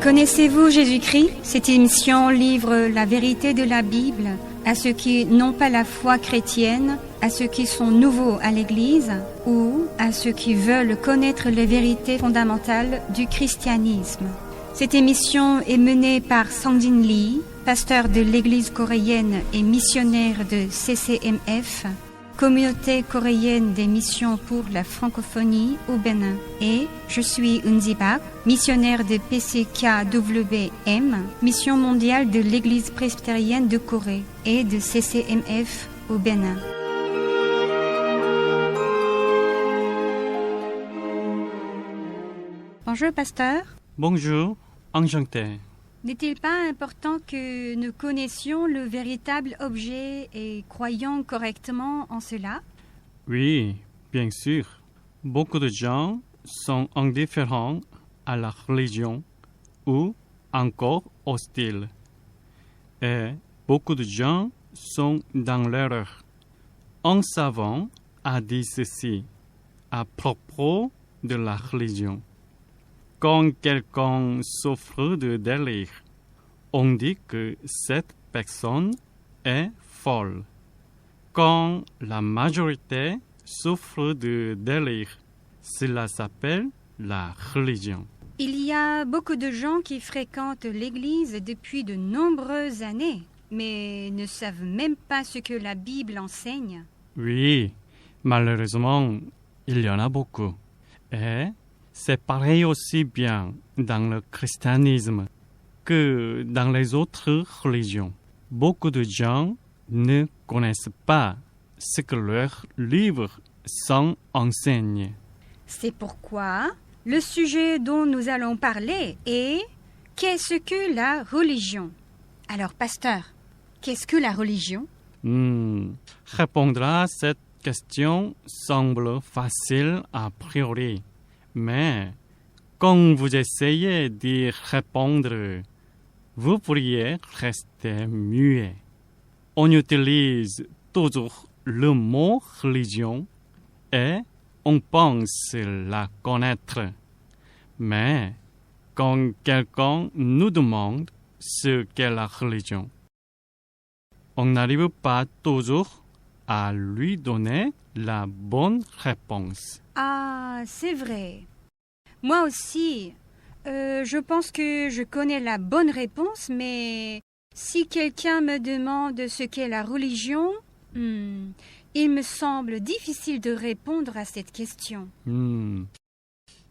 Connaissez-vous Jésus-Christ? Cette émission livre la vérité de la Bible à ceux qui n'ont pas la foi chrétienne, à ceux qui sont nouveaux à l'Église ou à ceux qui veulent connaître les vérités fondamentales du christianisme. Cette émission est menée par Sangdin Lee, pasteur de l'Église coréenne et missionnaire de CCMF, Communauté coréenne des missions pour la francophonie au Bénin. Et je suis Eunzi Park, missionnaire de PCKWM, Mission mondiale de l'Église presbytérienne de Corée et de CCMF au Bénin. Bonjour pasteur. Bonjour, enchanté. N'est-il pas important que nous connaissions le véritable objet et croyions correctement en cela? Oui, bien sûr. Beaucoup de gens sont indifférents à la religion ou encore hostiles. Et beaucoup de gens sont dans l'erreur. Un savant a dit ceci à propos de la religion. Quand quelqu'un souffre de délire, on dit que cette personne est folle. Quand la majorité souffre de délire, cela s'appelle la religion. Il y a beaucoup de gens qui fréquentent l'Église depuis de nombreuses années, mais ne savent même pas ce que la Bible enseigne. Oui, malheureusement, il y en a beaucoup. Et c'est pareil aussi bien dans le christianisme que dans les autres religions. Beaucoup de gens ne connaissent pas ce que leurs livres enseignent. C'est pourquoi le sujet dont nous allons parler est « Qu'est-ce que la religion ?» Alors, pasteur, qu'est-ce que la religion? Répondre à cette question semble facile a priori. Mais quand vous essayez d'y répondre, vous pourriez rester muet. On utilise toujours le mot religion et on pense la connaître. Mais quand quelqu'un nous demande ce qu'est la religion, on n'arrive pas toujours à lui donner la bonne réponse. Ah, c'est vrai. Moi aussi, je pense que je connais la bonne réponse, mais si quelqu'un me demande ce qu'est la religion, il me semble difficile de répondre à cette question.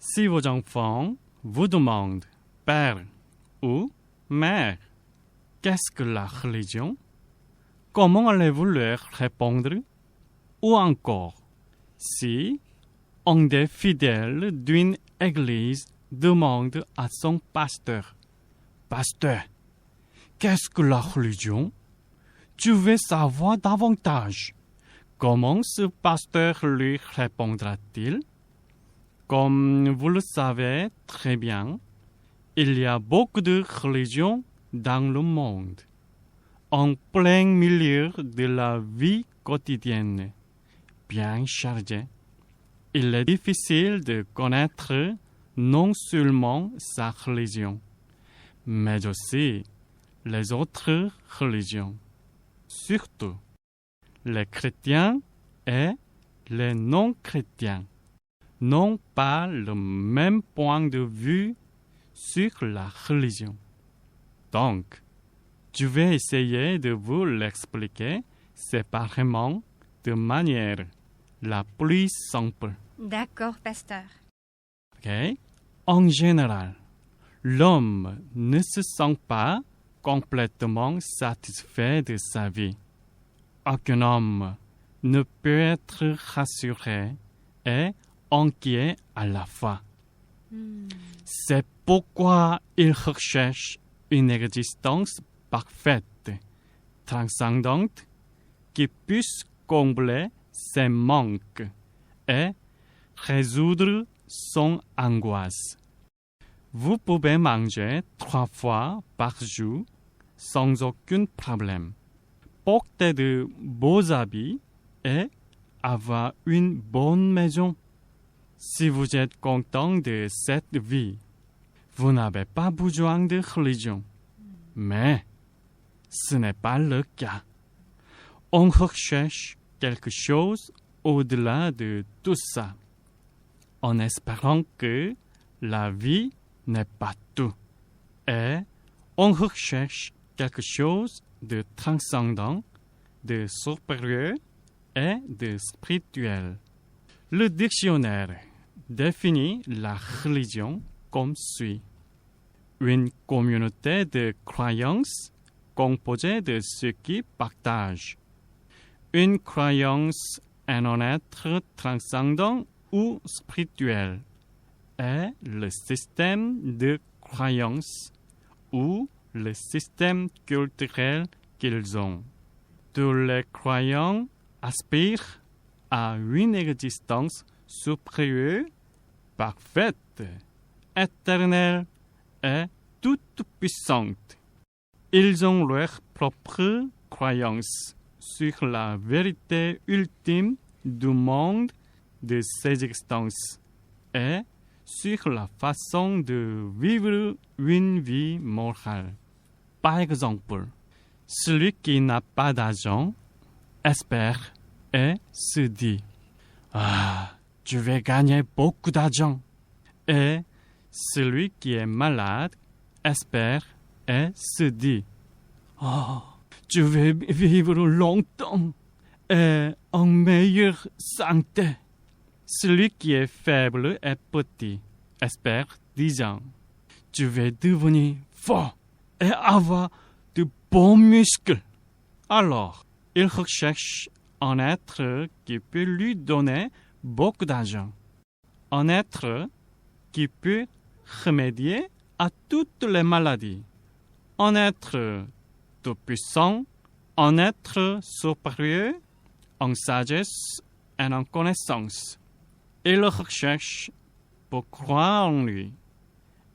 Si vos enfants vous demandent, père ou mère, qu'est-ce que la religion? Comment allez-vous leur répondre? Ou encore, si un des fidèles d'une église demande à son pasteur, « Pasteur, qu'est-ce que la religion? Tu veux savoir davantage. » Comment ce pasteur lui répondra-t-il? Comme vous le savez très bien, il y a beaucoup de religions dans le monde, en plein milieu de la vie quotidienne, bien chargée. Il est difficile de connaître non seulement sa religion, mais aussi les autres religions. Surtout, les chrétiens et les non-chrétiens n'ont pas le même point de vue sur la religion. Donc, je vais essayer de vous l'expliquer séparément de manière la plus simple. D'accord, pasteur. Okay? En général, l'homme ne se sent pas complètement satisfait de sa vie. Aucun homme ne peut être rassuré et inquiet à la fois. C'est pourquoi il recherche une existence parfaite, transcendante, qui puisse combler ses manques et résoudre son angoisse. Vous pouvez manger 3 fois par jour sans aucun problème, porter de beaux habits et avoir une bonne maison. Si vous êtes content de cette vie, vous n'avez pas besoin de religion. Mais ce n'est pas le cas. On recherche quelque chose au-delà de tout ça, en espérant que la vie n'est pas tout. Et on recherche quelque chose de transcendant, de supérieur et de spirituel. Le dictionnaire définit la religion comme suit. Une communauté de croyances composée de ceux qui partagent une croyance en un être transcendant ou spirituel et le système de croyances ou le système culturel qu'ils ont. Tous les croyants aspirent à une existence supérieure, parfaite, éternelle et toute puissante. Ils ont leur propre croyance sur la vérité ultime du monde de ces existences et sur la façon de vivre une vie morale. Par exemple, celui qui n'a pas d'argent espère et se dit « Ah, je vais gagner beaucoup d'argent ». Et celui qui est malade espère et se dit « Oh, je vais vivre longtemps et en meilleure santé ». Celui qui est faible et petit espère disant « Je vais devenir fort et avoir de bons muscles ». Alors, il recherche un être qui peut lui donner beaucoup d'argent, un être qui peut remédier à toutes les maladies, un être tout-puissant, un être supérieur en sagesse et en connaissance. Il recherche pour croire en lui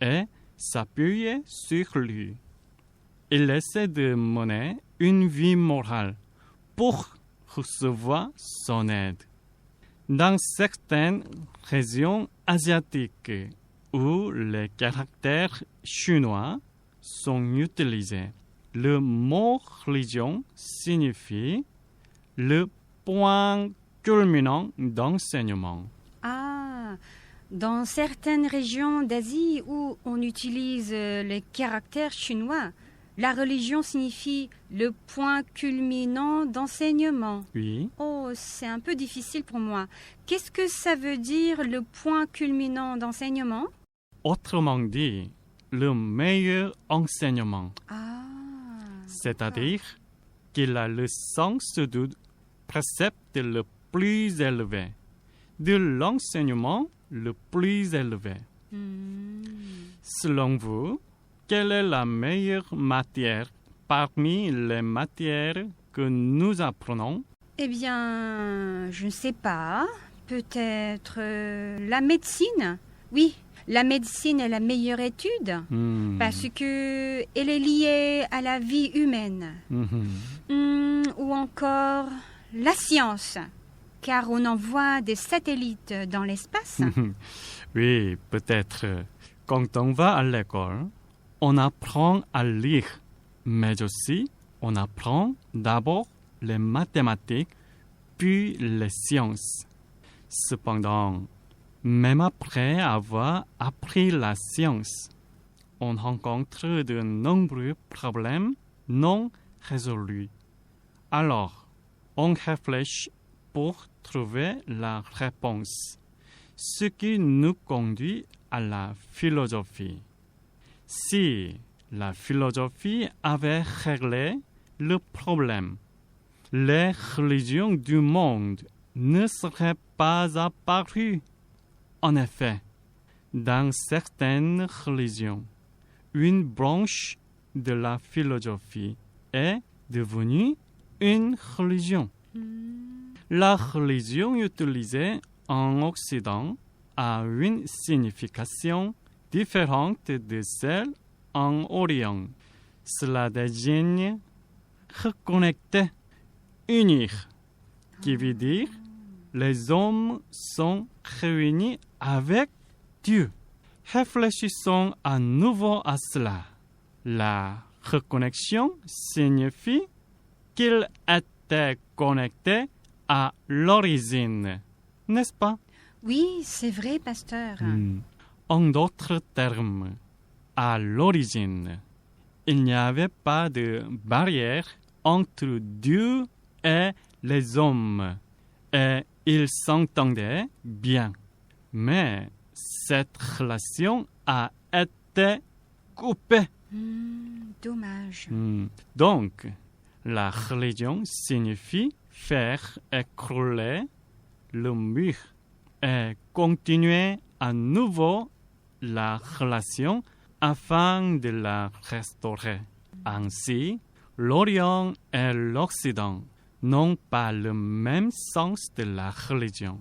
et s'appuyer sur lui. Il essaie de mener une vie morale pour recevoir son aide. Dans certaines régions asiatiques où les caractères chinois sont utilisés, le mot religion signifie le point culminant d'enseignement. Ah, dans certaines régions d'Asie où on utilise les caractères chinois, la religion signifie le point culminant d'enseignement. Oui. Oh, c'est un peu difficile pour moi. Qu'est-ce que ça veut dire le point culminant d'enseignement? Autrement dit, le meilleur enseignement. Ah. C'est-à-dire qu'il a le sens du précepte le plus élevé, de l'enseignement le plus élevé. Selon vous, quelle est la meilleure matière parmi les matières que nous apprenons? Eh bien, je ne sais pas. Peut-être la médecine? Oui, la médecine est la meilleure étude parce que elle est liée à la vie humaine. Ou encore la science, car on envoie des satellites dans l'espace. Oui, peut-être. Quand on va à l'école, on apprend à lire, mais aussi on apprend d'abord les mathématiques, puis les sciences. Cependant, même après avoir appris la science, on rencontre de nombreux problèmes non résolus. Alors, on réfléchit pour trouver la réponse, ce qui nous conduit à la philosophie. Si la philosophie avait réglé le problème, les religions du monde ne seraient pas apparues. En effet, dans certaines religions, une branche de la philosophie est devenue une religion. La religion utilisée en Occident a une signification différente de celle en Orient. Cela désigne reconnecter, unir, qui veut dire les hommes sont réunis avec Dieu. Réfléchissons à nouveau à cela. La reconnexion signifie qu'il était connecté à l'origine, n'est-ce pas? Oui, c'est vrai, pasteur. En d'autres termes, à l'origine, il n'y avait pas de barrière entre Dieu et les hommes, et ils s'entendaient bien. Mais cette relation a été coupée. Dommage. Donc, la religion signifie faire écrouler le mur et continuer à nouveau la relation afin de la restaurer. Ainsi, l'Orient et l'Occident n'ont pas le même sens de la religion.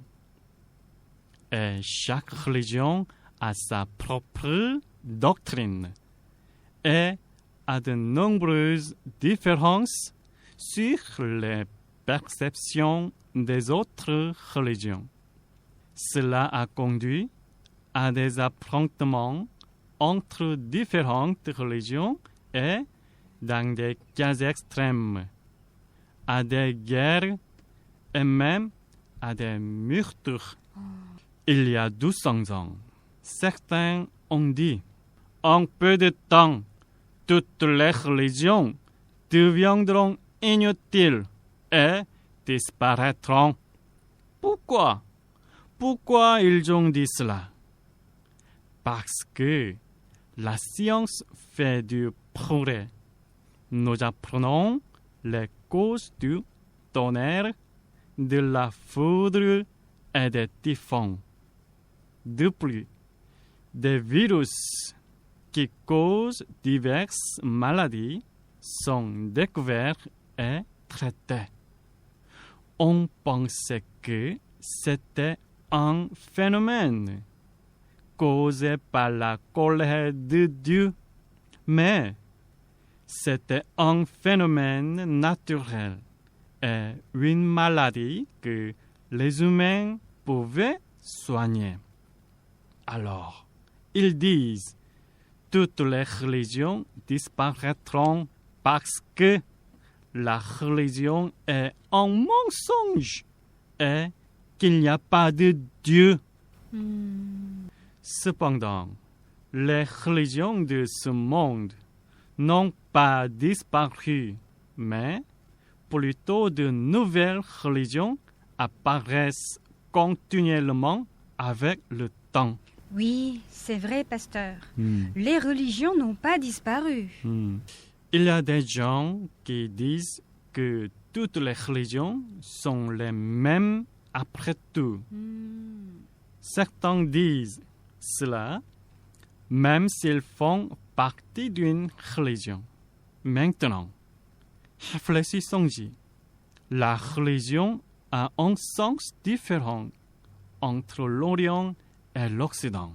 Et chaque religion a sa propre doctrine et a de nombreuses différences sur les perceptions des autres religions. Cela a conduit à des affrontements entre différentes religions et, dans des cas extrêmes, à des guerres et même à des meurtres. Il y a 200 ans, certains ont dit « En peu de temps, toutes les religions deviendront inutiles et disparaîtront. » Pourquoi? Pourquoi ils ont dit cela? Parce que la science fait du progrès. Nous apprenons les causes du tonnerre, de la foudre et des typhons. De plus, des virus qui causent diverses maladies sont découverts et traités. On pensait que c'était un phénomène causé par la colère de Dieu, mais c'était un phénomène naturel et une maladie que les humains pouvaient soigner. Alors, ils disent, toutes les religions disparaîtront parce que la religion est un mensonge et qu'il n'y a pas de Dieu. Cependant, les religions de ce monde n'ont pas disparu, mais plutôt de nouvelles religions apparaissent continuellement avec le temps. Oui, c'est vrai, pasteur. Les religions n'ont pas disparu. Il y a des gens qui disent que toutes les religions sont les mêmes après tout. Certains disent cela, même s'ils font partie d'une religion. Maintenant, réfléchissons-y. La religion a un sens différent entre l'Orient et l'Occident.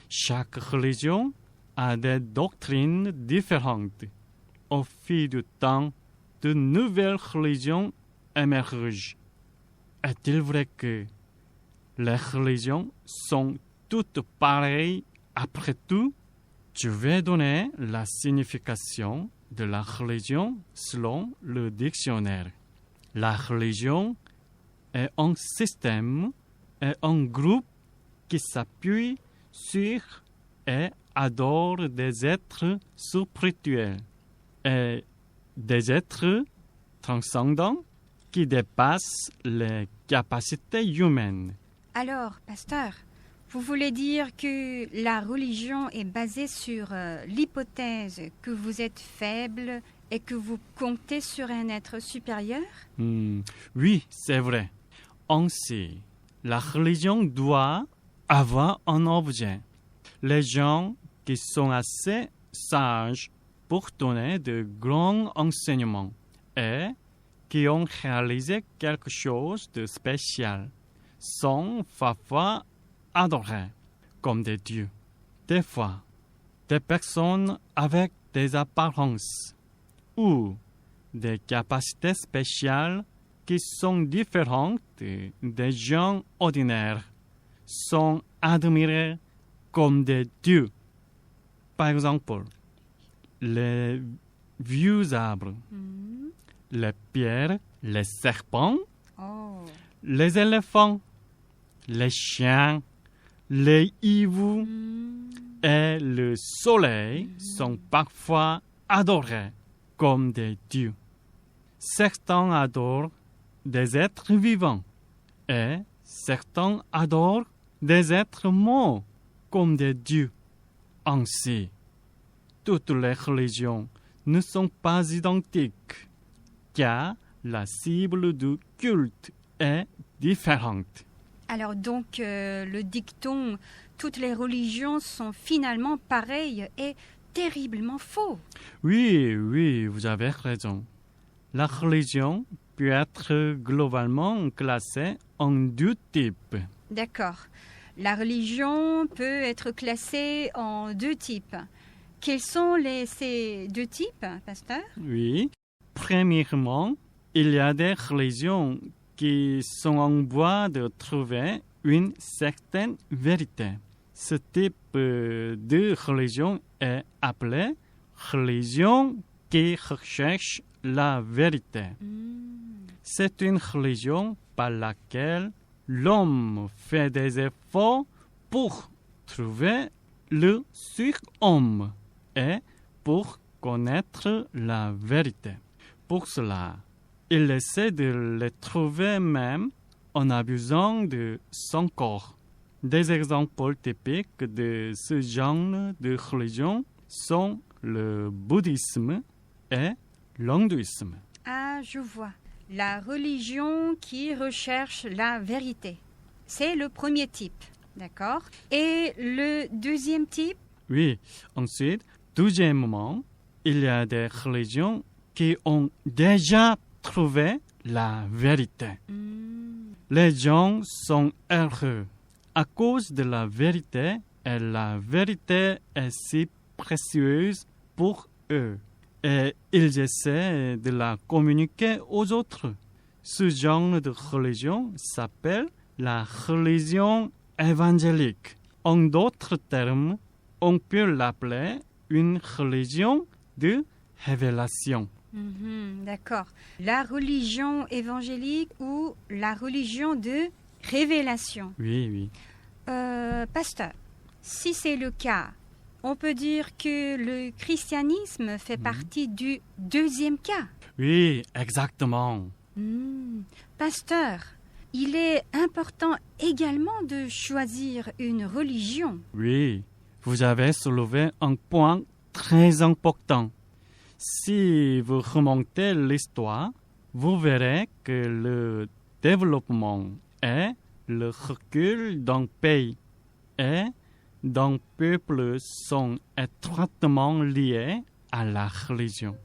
Chaque religion a des doctrines différentes. Au fil du temps, de nouvelles religions émergent. Est-il vrai que les religions sont toutes pareilles après tout? Je vais donner la signification de la religion selon le dictionnaire. La religion est un système et un groupe qui s'appuie sur et adore des êtres spirituels et des êtres transcendants qui dépassent les capacités humaines. Alors, pasteur, vous voulez dire que la religion est basée sur l'hypothèse que vous êtes faible et que vous comptez sur un être supérieur? Oui, c'est vrai. Ainsi, la religion doit avoir un objet. Les gens qui sont assez sages pour donner de grands enseignements et qui ont réalisé quelque chose de spécial sont parfois adorés comme des dieux. Des fois, des personnes avec des apparences ou des capacités spéciales qui sont différentes des gens ordinaires sont admirées comme des dieux. Par exemple, les vieux arbres, les pierres, les serpents, Oh. les éléphants, les chiens, les hiboux et le soleil sont parfois adorés comme des dieux. Certains adorent des êtres vivants et certains adorent des êtres morts comme des dieux. Ainsi, toutes les religions ne sont pas identiques, car la cible du culte est différente. Alors donc, le dicton « toutes les religions sont finalement pareilles » est terriblement faux. Oui, vous avez raison. La religion peut être globalement classée en deux types. D'accord. La religion peut être classée en deux types. Quels sont ces deux types, pasteur? Oui. Premièrement, il y a des religions qui sont en voie de trouver une certaine vérité. Ce type de religion est appelé religion qui recherche la vérité. C'est une religion par laquelle l'homme fait des efforts pour trouver le surhomme et pour connaître la vérité. Pour cela, il essaie de les trouver même en abusant de son corps. Des exemples typiques de ce genre de religion sont le bouddhisme et l'hindouisme. Ah, je vois. La religion qui recherche la vérité. C'est le premier type, d'accord? Et le deuxième type? Oui, ensuite, deuxièmement, il y a des religions qui ont déjà trouvé la vérité. Les gens sont heureux à cause de la vérité et la vérité est si précieuse pour eux. Et ils essaient de la communiquer aux autres. Ce genre de religion s'appelle la religion évangélique. En d'autres termes, on peut l'appeler une religion de révélation. D'accord. La religion évangélique ou la religion de révélation. Oui. Pasteur, si c'est le cas, on peut dire que le christianisme fait partie du deuxième cas. Oui, exactement. Pasteur, il est important également de choisir une religion. Oui, vous avez soulevé un point très important. Si vous remontez l'histoire, vous verrez que le développement et le recul d'un pays et d'un peuple sont étroitement liés à la religion.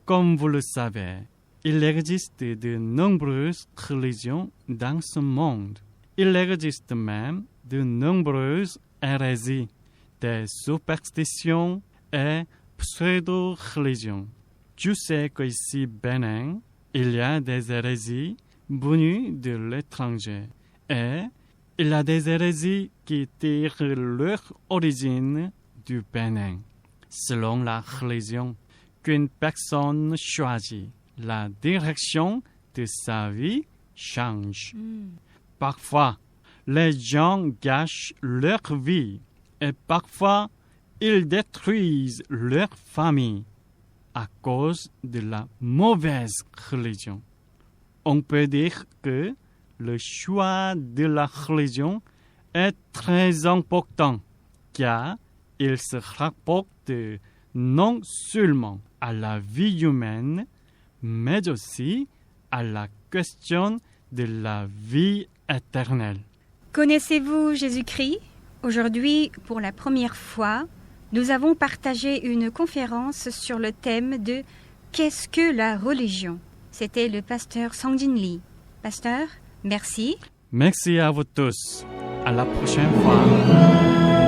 Comme vous le savez, il existe de nombreuses religions dans ce monde. Il existe même de nombreuses hérésies, des superstitions et pseudo-religions. Je sais qu'ici, Bénin, il y a des hérésies venues de l'étranger et il y a des hérésies qui tirent leur origine du Bénin. Selon la religion qu'une personne choisit, la direction de sa vie change. Parfois, les gens gâchent leur vie et parfois, ils détruisent leur famille à cause de la mauvaise religion. On peut dire que le choix de la religion est très important car il se rapporte non seulement à la vie humaine, mais aussi à la question de la vie éternelle. Connaissez-vous Jésus-Christ? Aujourd'hui, pour la première fois, nous avons partagé une conférence sur le thème de « Qu'est-ce que la religion ?» C'était le pasteur Sang-Jin Lee. Pasteur, merci. Merci à vous tous. À la prochaine fois.